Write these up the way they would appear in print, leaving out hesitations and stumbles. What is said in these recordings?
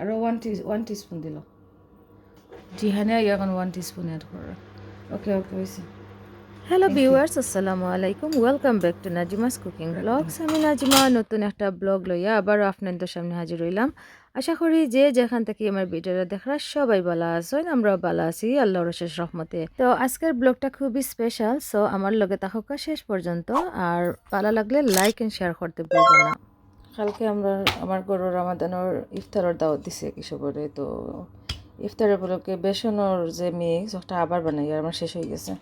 আৰু one teaspoon দিলোঁ জিহানে এখন 1 টিস্পুন এড কৰোঁ ওকে হৈছে হ্যালো ভিউয়ার্স, আসসালামু আলাইকুম। Welcome back to Nazima's cooking blogs. আমি নাজিমা নতুন একটা ব্লগ লইয়া আবারও আপনাদের সামনে হাজির হইলাম। আশা করি যে যেখান থেকে আমার ভিডিওটা দেখরা সবাই ভালো আছেন, আমরাও ভালো আছি আল্লাহর অশেষ রহমতে। তো আজকের ব্লগটা খুবই স্পেশাল, সো আমার লগে থাকা শেষ পর্যন্ত। আর ভালো লাগলে লাইক এন্ড শেয়ার করতে ভুলবেন না। কালকে আমার গরুর রামাদানোর ইফতারের দাওয়াত দিছে কৃষকরে, তো ইফতারের উপলক্ষে বেসনের যে মিক্স ওটা আবার বানাই আর আমার শেষ হয়ে গেছে।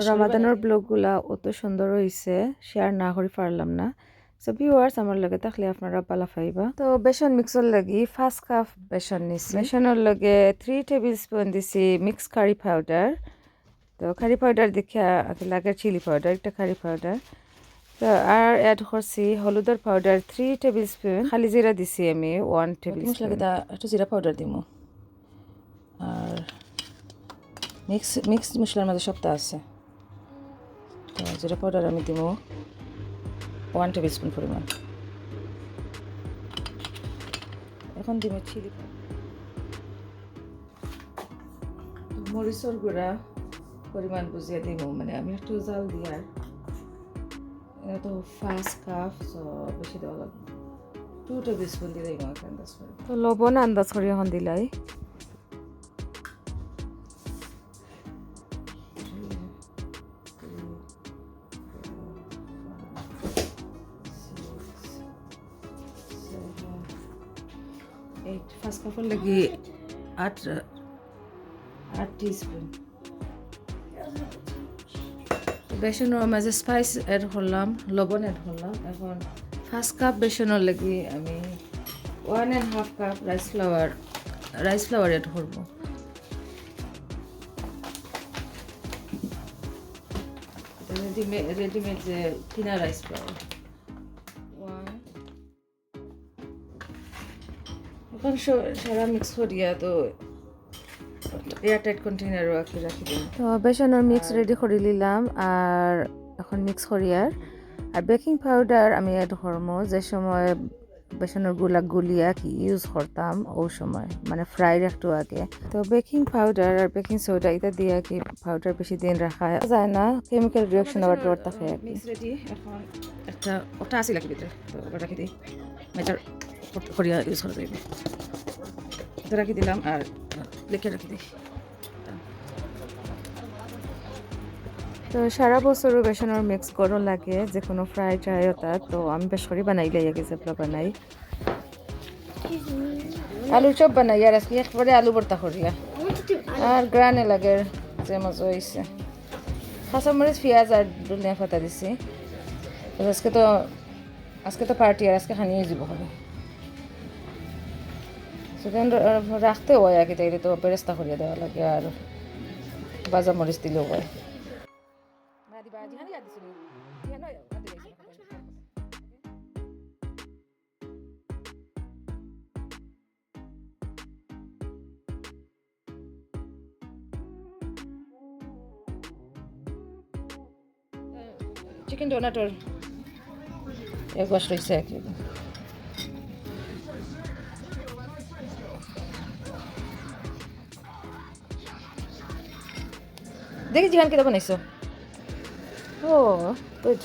রামাদানের ব্লগগুলা অত সুন্দর হয়েছে, শেয়ার না করে পারলাম না। সো ভিউয়ার্স আমার লগে থাকলে আপনারা পালা পাইবা। তো বেসন মিক্সর লাগি 5 কাপ বেসন নিছি। বেসনের লগে 3 টেবিল স্পুন দিছি মিক্স কারি পাউডার। তো কারি পাউডার দেখে লাগে চিলি পাউডার, একটা কারি পাউডার। তো আর অ্যাড করছি হলুদের পাউডার 3 টেবিল স্পুন, খালি জিরা দিছি আমি 1 টেবিল স্পুন। একটু জিরা পাউডার দিব আর মিক্স মশলার মধ্যে সবটা আছে। তো জিরা পাউডার আমি দিব 1 টেবিল স্পুন পরিমাণ। এখন দিব চিলি মরিচর গুঁড়া পরিমাণ বুঝিয়ে দিব, মানে আমি একটু জাল দিয়ার তো 5 কাপ বেশি দেওয়া লাগবে, 2 টেবিল স্পুন দিলেই আমাকে আন্দাজ করে। তো লবণ আন্দাজ করে এখন দিলাই। ফার্স্ট কাপের লাগি 8 টিস্পুন। বেসনের মাঝে স্পাইস এড করলাম, লবণ এড করলাম। এখন ফার্স্ট কাপ বেসনের লাগি আমি 1.5 কাপ রাইস ফ্লাওয়ার এড করব। রেডিমেড যে কিনা রাইস ফ্লাওয়ার এখন সারা মিক্স করিয়া তো এয়ারটাইট কন্টেইনারও রাখি দিন। তো বেসনের মিক্স রেডি করে নিলাম আর এখন মিক্স করিয়ার আর বেকিং পাউডার আমি অ্যাড করবো। যে সময় বেসনের গুলিয়া কি ইউজ করতাম ওই সময়, মানে ফ্রাইড একটু আগে। তো বেকিং পাউডার আর বেকিং সোডা এটা দিয়ে কি পাউডার বেশি দিন রাখা যায় না, কেমিক্যাল রিয়াকশন আবার ডর থাকে। মিক্স রেডি, এখন একটা ওটা আছে লাগি ভিতরে, তো ওটা রাখি দিই, মেটার করিয়া ইউজ করা যাইবে। এটা রাখি দিলাম আর লিখে রাখি দিই। তো সারা বছরও বেসনের মিক্স করো লাগে যে কোনো ফ্রাই ট্রাই ওটা, তো আমি বেশ করে বানাইলে গেছে বানাই। আলুর চপ বানাই আর আজকে একবারে আলু ভর্তা করিয়া আর গ্রানে লাগে যে মজা হয়েছে। কাঁচামরিচ পেঁয়াজ আর ধনিয়া পাতা দিছি। আজকে তো পার্টি আর আজকে খানিয়ে যাব হবে, সেখানে রাখতে হয় আগে, তাইলে তো বেরেস্তা করিয়া দেওয়া লাগে আর বাজা মরিচ দিলেও হয়। চিকেন ডোনাটর এক বাস রয়েছে আর কি। দেখি জিহান কেটা বানাইছো। ও গুড,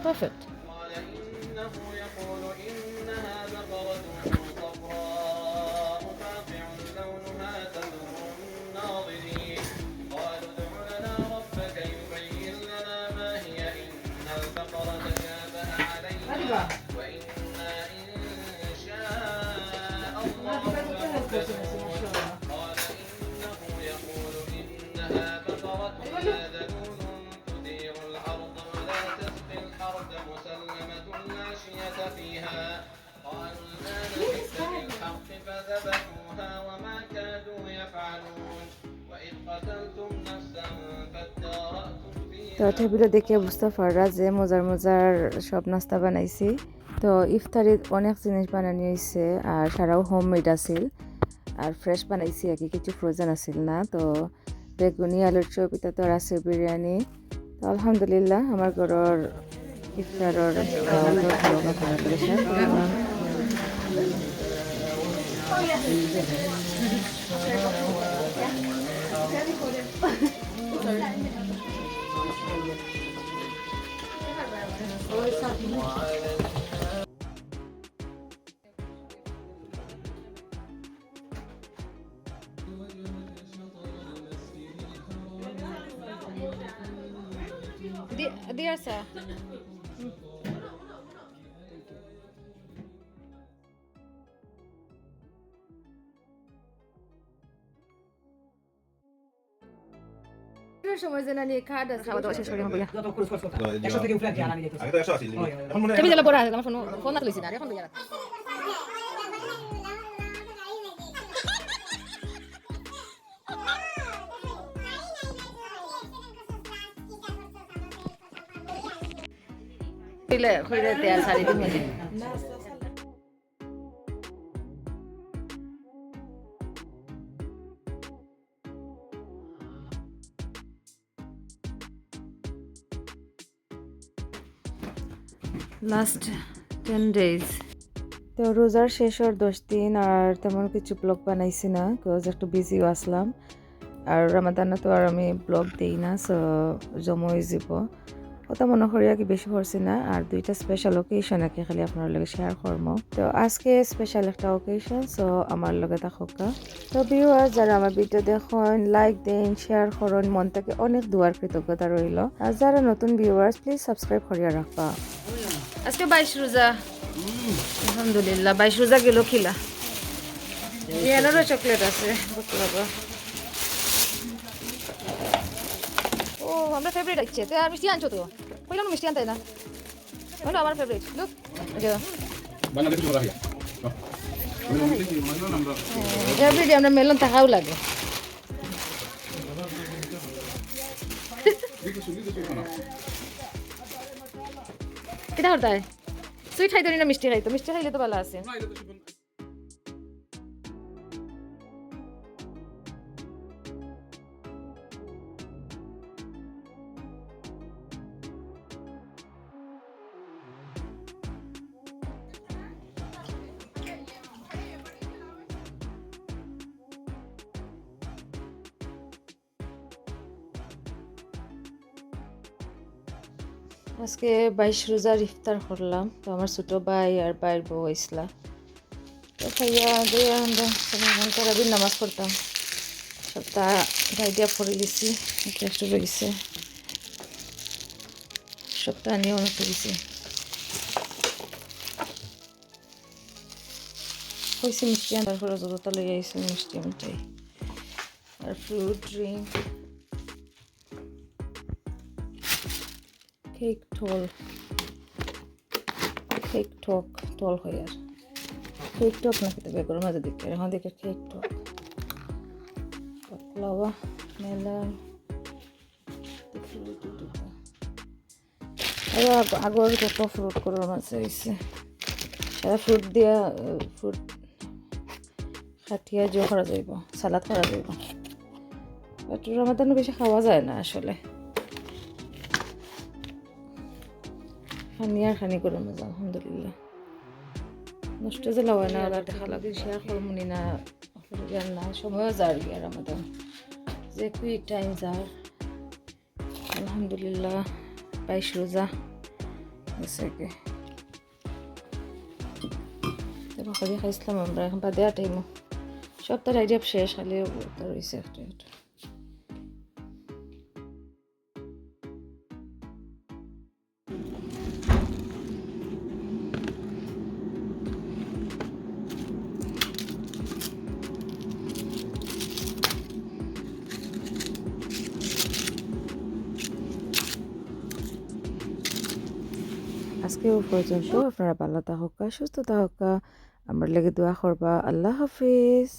পারফেক্ট। فذبحوها وما كادوا يفعلون وإذ قتلتم نفسا فادارأتم فيها। তো টেবিলে দেখে বুঝতে পাররা যে মজার মজার সব নাস্তা বানাইছি। তো ইফতারে অনেক জিনিস বানানো হয়েছে আর সারাও হোমমেড আছিল আর ফ্রেশ বানাইছি আর কি, কিছু ফ্রোজেন আছিল না। তো বেগুনি আলুর চপ, এটা তো আছে বিরিয়ানি। তো আলহামদুলিল্লাহ আমার ঘরের ইফতারের Dear sir. সময় জানা নিয়ে খাওয়া দাওয়া শেষ করি বইয়া আগে তো 100 আছিল এখন মনে হয় তুমি জেলা পড়া আমার ফোন ফোন না তুলিছি না এখন বইয়া কইলে কইলে তেল সারি দিন মধ্যে লাস্ট 10 days তো রোজার শেষের 10 দিন আর তেমন কিছু ব্লগ বানাইছি না বিকজ একটু বিজিও আসলাম আর রমাদানে তো আর আমি ব্লগ দেই না সো জমা হয়ে যাব ওটা মনে করি কি বেশি করছি না আর দুইটা স্পেশাল অকেশন আছে খালি আপনার লগে শেয়ার করবো তো আজকে স্পেশাল একটা অকেশন সো আমার লগে থাকা তো ভিউয়ার্স যারা আমার ভিডিও দেখুন লাইক দেন শেয়ার করুন মন থেকে অনেক দুয়ার কৃতজ্ঞতা রইল আর যারা নতুন ভিউয়ার্স প্লিজ সাবস্ক্রাইব করিয়া রাখবা আজকে 22 রোজা আলহামদুলিল্লাহ 22 রোজা গেল খিলা ইয়ানোরও চকলেট আছে বুঝলাবা ও আমরা ফেভারিট আছে তো আর মিষ্টি আনছো তো কইলাম মিষ্টি আনতে না ওটা আমার ফেভারিট লুক এই বানা দেখি রাখিয়া এভরিডে আমরা মেলন থাকাও লাগে কিটা হতা সুইট খাইতো না মিষ্টি খাইতো মিষ্টি খাইলে তো ভালো আছে আজকে 22 রোজার ইফতার করলাম তো আমার ছোট ভাই আর ভাইয়ের বউ আইসলা তো খাইয়া দিয়ে আমরা তারাবির নামাজ পড়তাম সবটা ডাইডিয়া পড়ে গেছি একটু রয়েছে সবটা নিয়ে অনেক গেছি হয়েছে মিষ্টি আনার পরে যতটা লই আইসি মিষ্টি মিঠাই আর ফ্রুট ড্রিঙ্ক কেক টোল কেক টক টোল হয় আর কেক টক না খেতে বেগুর মাঝে দেখতে এখন দেখে কেক টক বাকলাওয়া মেলান আগর কত ফ্রুট করার মাঝে হয়েছে সারা ফ্রুট দিয়া ফ্রুট খাটিয়া জো করা যাইব সালাদ করা যাইব বাট রমাদানে বেশি খাওয়া যায় না আসলে খানি আর খানি করে মজা আলহামদুলিল্লাহ নষ্ট যে লওয়া না ওরা দেখা লাগে শেয়ার করমুনি না না সময়ও যার গিয়ে রমাদান যে কুইক টাইম যার আলহামদুলিল্লাহ 22 রোজা এসেকে বাকি খাইছিলাম আমরা এখন বাদে টাইমও সপ্তাহ আইডিয়া শেষ খালি রয়েছে একটা একটা আজকেও পর্যন্ত আপনারা ভালো থাকা সুস্থ থাকা আমার লেগে দোয়া করবা আল্লাহ হাফিজ।